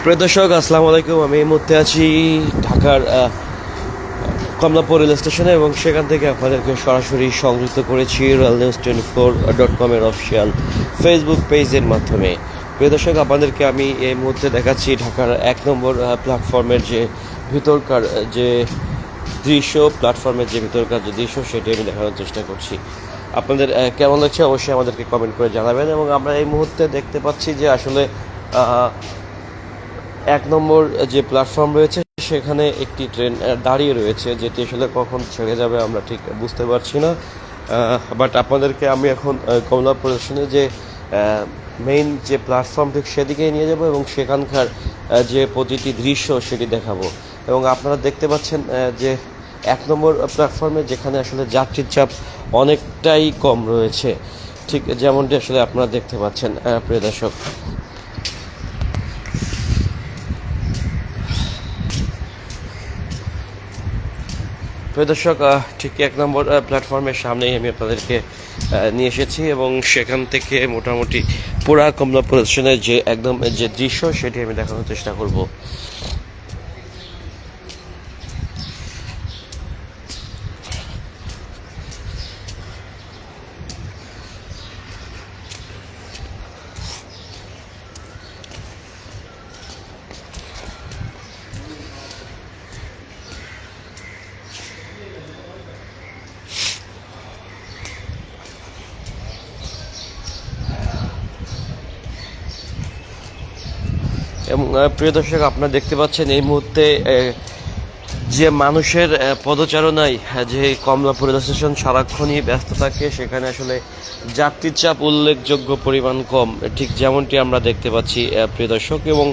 প্রিয় দর্শক, আসসালামু আলাইকুম। আমি এই মুহূর্তে আছি ঢাকার কমলাপুর রেল স্টেশনে এবং সেখান থেকে আপনাদেরকে সরাসরি সংযুক্ত করেছি realnews24.com এর অফিসিয়াল ফেসবুক পেজের মাধ্যমে। প্রিয় দর্শক, আপনাদেরকে আমি এই মুহূর্তে দেখাচ্ছি ঢাকার 1 নম্বর প্ল্যাটফর্মের যে ভিতরকার যে দৃশ্য, প্ল্যাটফর্মের যে ভিতরকার যে দৃশ্য সেটি আমি দেখানোর চেষ্টা করছি। আপনাদের কেমন লাগছে অবশ্যই আমাদেরকে কমেন্ট করে জানাবেন। এবং আমরা এই মুহূর্তে দেখতে পাচ্ছি যে আসলে 1 নম্বর যে প্ল্যাটফর্ম রয়েছে সেখানে একটি ট্রেন দাঁড়িয়ে রয়েছে, যেটি আসলে কখন ছেড়ে যাবে আমরা ঠিক বুঝতে পারছি না। বাট আপনাদেরকে আমি এখন কমলাপুর স্টেশনে যে মেইন যে প্ল্যাটফর্ম ঠিক সেদিকেই নিয়ে যাব এবং সেখানকার যে প্রতিটি দৃশ্য সেটি দেখাবো। এবং আপনারা দেখতে পাচ্ছেন যে 1 নম্বর প্ল্যাটফর্মে যেখানে আসলে যাত্রীর চাপ অনেকটাই কম রয়েছে, ঠিক যেমনটি আসলে আপনারা দেখতে পাচ্ছেন। প্রিয় দর্শক, ঠিক 1 নম্বর প্ল্যাটফর্মের সামনেই আমি আপনাদেরকে নিয়ে এসেছি এবং সেখান থেকে মোটামুটি পুরা কমলাপুর স্টেশনের যে একদম যে দৃশ্য সেটি আমি দেখানোর চেষ্টা করব। এবং প্রিয় দর্শক, আপনারা দেখতে পাচ্ছেন এই মুহূর্তে যে মানুষের পদচারণায় যে কমলাপুর রেল স্টেশন সারাক্ষণই ব্যস্ত থাকে, সেখানে আসলে যাত্রীর চাপ উল্লেখযোগ্য পরিমাণ কম, ঠিক যেমনটি আমরা দেখতে পাচ্ছি প্রিয় দর্শক। এবং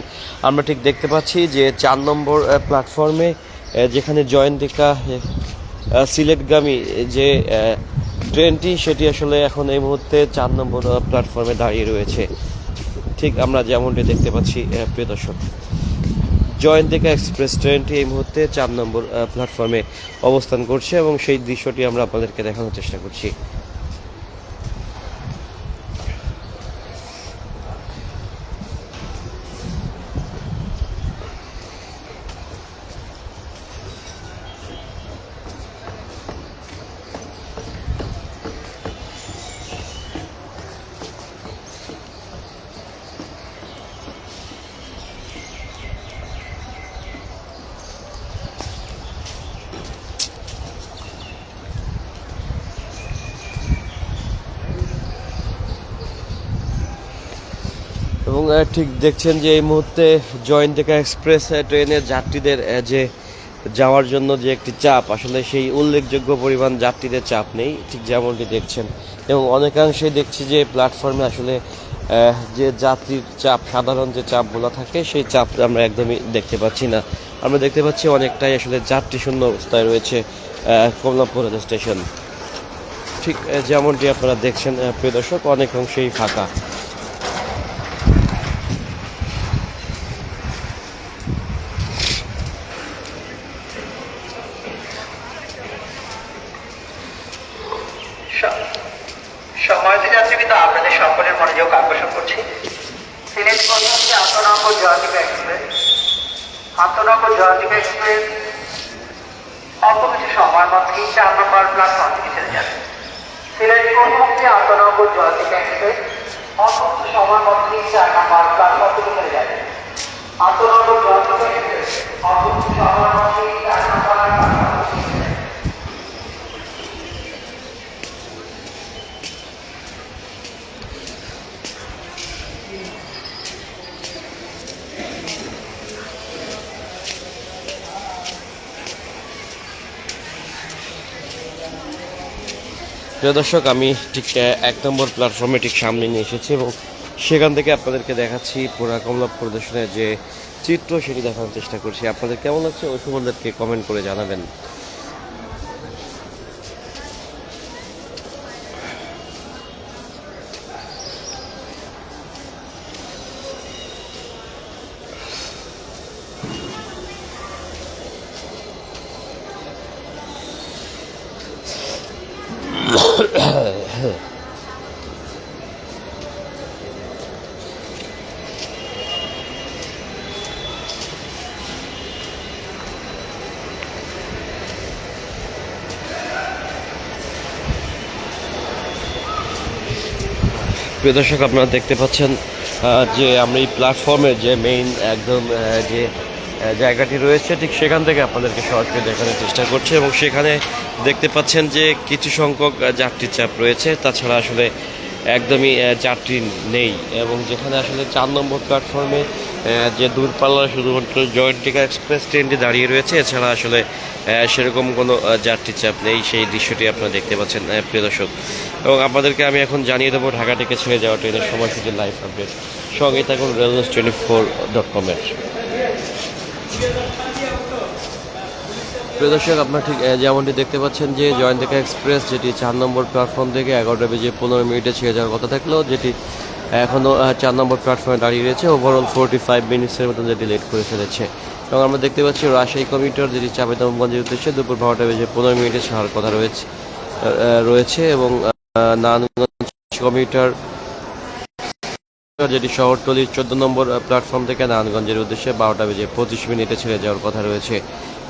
আমরা ঠিক দেখতে পাচ্ছি যে 4 নম্বর প্ল্যাটফর্মে যেখানে জয়ন্তিকা সিলেটগামী যে ট্রেনটি সেটি আসলে এখন এই মুহূর্তে 4 নম্বর প্ল্যাটফর্মে দাঁড়িয়ে রয়েছে, ঠিক আমরা যেমনটি দেখতে পাচ্ছি প্রিয় দর্শক। জয়ন্তিকা এক্সপ্রেস ট্রেনটি এই মুহূর্তে 4 নম্বর প্ল্যাটফর্মে অবস্থান করছে এবং সেই দৃশ্যটি আমরা আপনাদেরকে দেখানোর চেষ্টা করছি। এবং ঠিক দেখছেন যে এই মুহূর্তে জয়ন্তিকা এক্সপ্রেস ট্রেনের যাত্রীদের যে যাওয়ার জন্য যে একটি চাপ, আসলে সেই উল্লেখযোগ্য পরিমাণ যাত্রীদের চাপ নেই, ঠিক যেমনটি দেখছেন। এবং অনেকাংশেই দেখছি যে প্ল্যাটফর্মে আসলে যে যাত্রীর চাপ, সাধারণ যে চাপগুলো থাকে সেই চাপ আমরা একদমই দেখতে পাচ্ছি না। আমরা দেখতে পাচ্ছি অনেকটাই আসলে যাত্রী শূন্য অবস্থায় রয়েছে কমলাপুর রেল স্টেশন, ঠিক যেমনটি আপনারা দেখছেন প্রিয় দর্শক, অনেকাংশেই ফাঁকা। সম্মানিত যাত্রীবৃন্দ, আপনাদের সকলের মনোযোগ আকর্ষণ করছি। সিলেট পর্যন্ত 8 নম্বর জয়ন্তিকা এক্সপ্রেস, 8 নম্বর জয়ন্তিকা এক্সপ্রেস অল্প কিছু সময় মধ্যেই 4 নম্বর প্ল্যাটফর্ম থেকে ছেড়ে যাবে। সিলেট পর্যন্ত 8 নম্বর জয়ন্তিকা এক্সপ্রেস অল্প কিছু সময় মধ্যেই 4 নম্বর প্ল্যাটফর্ম থেকে ছেড়ে যাবে। 8 নম্বর জয়ন্তিকা এক্সপ্রেস অল্প কিছু সময় মধ্যেই 4 নম্বর প্ল্যাটফর্ম থেকে ছেড়ে যাবে। প্রিয় দর্শক, আমি ঠিক 1 নম্বর প্ল্যাটফর্মে ঠিক সামনে নিয়ে এসেছি এবং সেখান থেকে আপনাদেরকে দেখাচ্ছি পুরা কমলাপুর প্রদর্শনের যে চিত্র সেটি দেখানোর চেষ্টা করছি। আপনাদের কেমন লাগছে ওই সম্বন্ধে কমেন্ট করে জানাবেন। প্রিয় দর্শক, আপনারা দেখতে পাচ্ছেন যে আমরা এই প্ল্যাটফর্মের যে মেইন একদম যে জায়গাটি রয়েছে ঠিক সেখান থেকে আপনাদেরকে সরাসরি দেখানোর চেষ্টা করছি এবং সেখানে দেখতে পাচ্ছেন যে কিছু সংখ্যক যাত্রীর চাপ রয়েছে, তাছাড়া আসলে একদমই যাত্রী নেই। এবং যেখানে আসলে 4 নম্বর প্ল্যাটফর্মে যে দূরপাল্লার শুধুমাত্র জয়ন্তিকা এক্সপ্রেস ট্রেনটি দাঁড়িয়ে রয়েছে, এছাড়া আসলে সেরকম কোনো যাত্রীর চাপ নেই। সেই দৃশ্যটি আপনারা দেখতে পাচ্ছেন প্রিয় দর্শক। এবং আপনাদেরকে আমি এখন জানিয়ে দেবো ঢাকা থেকে ছেড়ে যাওয়া ট্রেনের সময়সূচি লাইভ আপডেট। সঙ্গে থাকুন railnews24.com-এর। প্রিয় দর্শক, আপনারা ঠিক যেমনটি দেখতে পাচ্ছেন যে জয়ন্তিকা এক্সপ্রেস যেটি 4 নম্বর প্ল্যাটফর্ম থেকে 11:15 ছেড়ে যাওয়ার কথা থাকলেও যেটি এখনও 4 নম্বর প্ল্যাটফর্মে দাঁড়িয়ে রয়েছে, ওভারঅল 45 মিনিটসের মতন যেটি লেট করে ফেলেছে। এবং আমরা দেখতে পাচ্ছি রাজশাহী কমিউটার যেটি চাঁপাইনবাবগঞ্জের উদ্দেশ্যে দুপুর 12:15 ছাড়ার কথা রয়েছে এবং নারায়ণগঞ্জ কমিউটার যেটি শহরতলির 14 নম্বর প্ল্যাটফর্ম থেকে নারায়ণগঞ্জের উদ্দেশ্যে 12:25 ছেড়ে যাওয়ার কথা রয়েছে।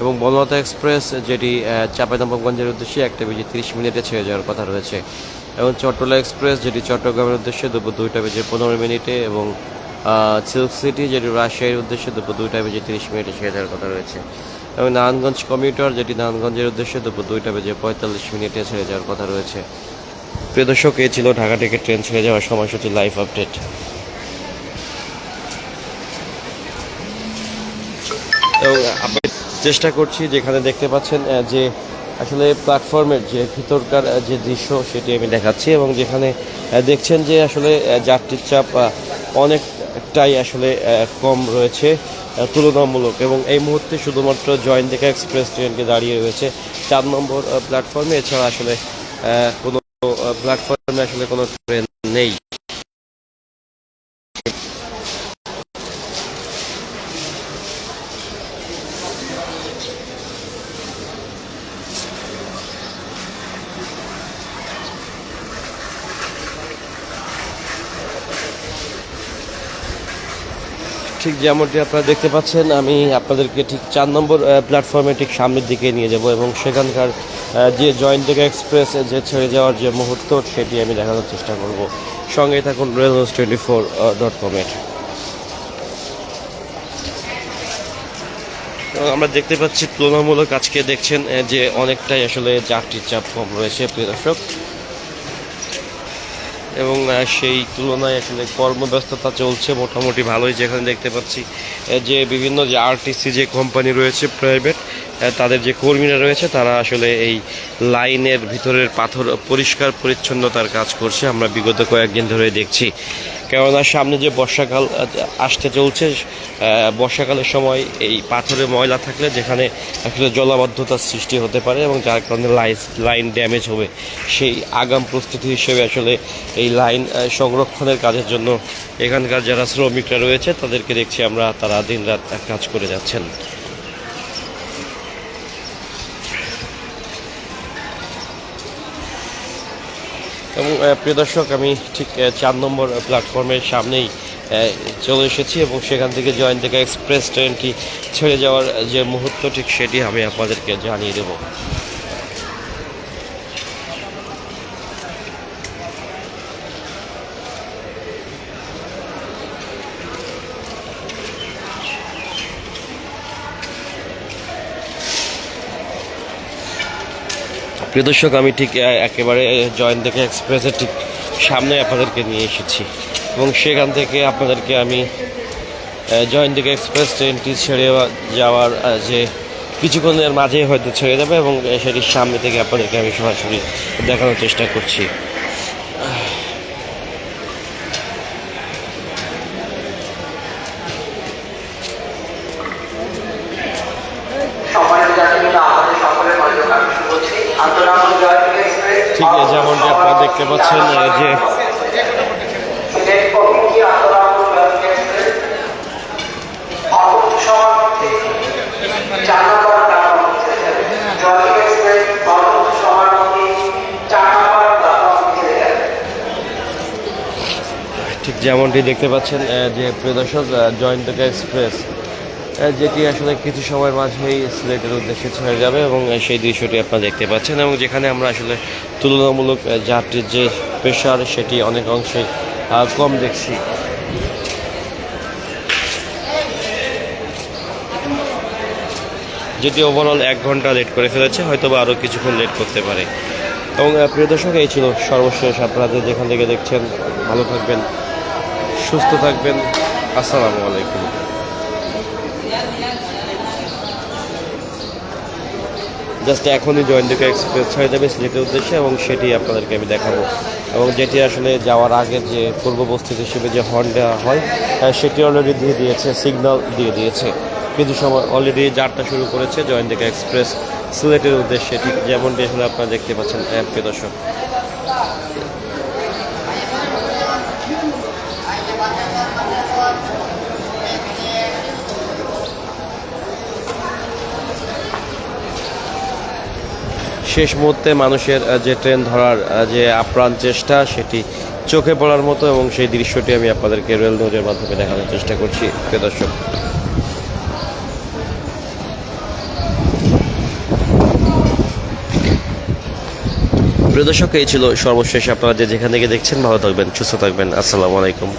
এবং বনলতা এক্সপ্রেস যেটি চাঁপাইনবাবগঞ্জের উদ্দেশ্যে 1:30 ছেড়ে যাওয়ার কথা রয়েছে। এবং চট্টলা এক্সপ্রেস যেটি চট্টগ্রামের উদ্দেশ্যে দুপুর 2:15 এবং সিল্ক সিটি যেটি রাজশাহীর উদ্দেশ্যে দুপুর 2:30 ছেড়ে যাওয়ার কথা রয়েছে। এবং নারায়ণগঞ্জ কমিউটার যেটি নারায়ণগঞ্জের উদ্দেশ্যে দুপুর 2:45 ছেড়ে যাওয়ার কথা রয়েছে। প্রিয় দর্শক, এই ছিল ঢাকা থেকে ট্রেন ছেড়ে যাওয়ার সময়সূচি লাইভ আপডেট। এবং আমি চেষ্টা করছি, যেখানে দেখতে পাচ্ছেন যে আসলে প্ল্যাটফর্মের যে ভিতরকার যে দৃশ্য সেটি আমি দেখাচ্ছি এবং যেখানে দেখছেন যে আসলে যাত্রীর চাপ অনেকটাই আসলে কম রয়েছে তুলনামূলক। এবং এই মুহূর্তে শুধুমাত্র জয়ন্তিকা এক্সপ্রেস ট্রেনটি দাঁড়িয়ে রয়েছে 4 নম্বর প্ল্যাটফর্মে, এছাড়া আসলে কোনো প্ল্যাটফর্মে আসলে কোনো ট্রেন নেই। ঠিক যেমনটি আপনারা দেখতে পাচ্ছেন, আমি আপনাদেরকে ঠিক 4 নম্বর প্ল্যাটফর্মে ঠিক সামনের দিকে নিয়ে যাব এবং সেখানকার যে জয়ন্তিকা এক্সপ্রেস যে ছেড়ে যাওয়ার যে মুহূর্ত সেটি আমি দেখানোর চেষ্টা করব। সঙ্গে থাকুন railnews24.com-এর। আমরা দেখতে পাচ্ছি তুলনামূলক আজকে দেখছেন যে অনেকটাই আসলে যাত্রীর চাপ কম রয়েছে প্রিয় দর্শক। এবং সেই তুলনায় আসলে কর্মব্যস্ততা চলছে মোটামুটি ভালোই। যেখানে দেখতে পাচ্ছি যে বিভিন্ন যে আরটিসি যে কোম্পানি রয়েছে প্রাইভেট, তাদের যে কর্মীরা রয়েছে তারা আসলে এই লাইনের ভিতরের পাথর পরিষ্কার পরিচ্ছন্নতার কাজ করছে। আমরা বিগত কয়েকদিন ধরে দেখছি, কেননা সামনে যে বর্ষাকাল আসতে চলছে, বর্ষাকালের সময় এই পাথরে ময়লা থাকলে যেখানে আসলে জলাবদ্ধতার সৃষ্টি হতে পারে এবং যার কারণে লাইন ড্যামেজ হবে, সেই আগাম প্রস্তুতি হিসেবে আসলে এই লাইন সংরক্ষণের কাজের জন্য এখানকার যারা শ্রমিকরা রয়েছে তাদেরকে দেখছি আমরা, তারা দিনরাত কাজ করে যাচ্ছেন। এবং প্রিয় দর্শক, আমি ঠিক 4 নম্বর প্ল্যাটফর্মের সামনেই চলে এসেছি এবং সেখান থেকে জয়ন্তিকা এক্সপ্রেস ট্রেনটি ছেড়ে যাওয়ার যে মুহূর্ত ঠিক সেটি আমি আপনাদেরকে জানিয়ে দেব। প্রিয় দর্শক, আমি ঠিক একেবারে জয়ন্তিকা এক্সপ্রেসের ঠিক সামনে আপনাদেরকে নিয়ে এসেছি এবং সেখান থেকে আপনাদেরকে আমি জয়ন্তিকা এক্সপ্রেস ট্রেনটি ছেড়ে যাওয়ার যে কিছুক্ষণের মাঝে হয়তো ছেড়ে যাবে এবং সেটির সামনে থেকে আপনাদেরকে আমি সরাসরি দেখানোর চেষ্টা করছি। ঠিক যেমনটি আপনারা দেখতে পাচ্ছেন যে প্রিয় দর্শক, জয়ন্তিকা এক্সপ্রেস যেটি আসলে কিছু সময়ের মাঝেই সিলেটের উদ্দেশ্যে ছেড়ে যাবে এবং সেই দৃশ্যটি আপনারা দেখতে পাচ্ছেন। এবং যেখানে আমরা আসলে তুলনামূলক যাত্রীর যে প্রেশার সেটি অনেক অংশে কম দেখছি। যেটি ওভারঅল 1 ঘন্টা লেট করে ফেলেছে, হয়তো বা আরও কিছুক্ষণ লেট করতে পারে। এবং প্রিয় দর্শক, এই ছিল সর্বশেষ। আপনারা যেখান থেকে দেখছেন ভালো থাকবেন, সুস্থ থাকবেন। আসসালামু আলাইকুম। জাস্ট এখনই জয়ন্তিকা এক্সপ্রেস ছেড়ে যাবে সিলেটের উদ্দেশ্যে, এবং সেটি আপনাদেরকে আমি দেখাবো। এবং যেটি আসলে যাওয়ার আগে যে পূর্ববস্থিত হিসেবে যে হর্ন দেওয়া হয়, সেটি অলরেডি দিয়ে দিয়েছে, সিগন্যাল দিয়ে দিয়েছে। কিছু সময় অলরেডি যাত্রা শুরু করেছে জয়ন্তিকা এক্সপ্রেস সিলেটের উদ্দেশ্যে, ঠিক যেমনটি আসলে আপনারা দেখতে পাচ্ছেন প্রিয় দর্শক। শেষ মুহূর্তে মানুষের যে ট্রেন ধরার যে আপ্রাণ চেষ্টা, সেটি চোখে পড়ার মতো, এবং সেই দৃশ্যটি আমি আপনাদেরকে রেল নিউজের মাধ্যমে দেখানোর চেষ্টা করছি প্রিয় দর্শক। প্রিয় দর্শক, এই ছিল সর্বশেষ। আপনারা যেখান থেকে দেখছেন ভালো থাকবেন, সুস্থ থাকবেন। আসসালামু আলাইকুম।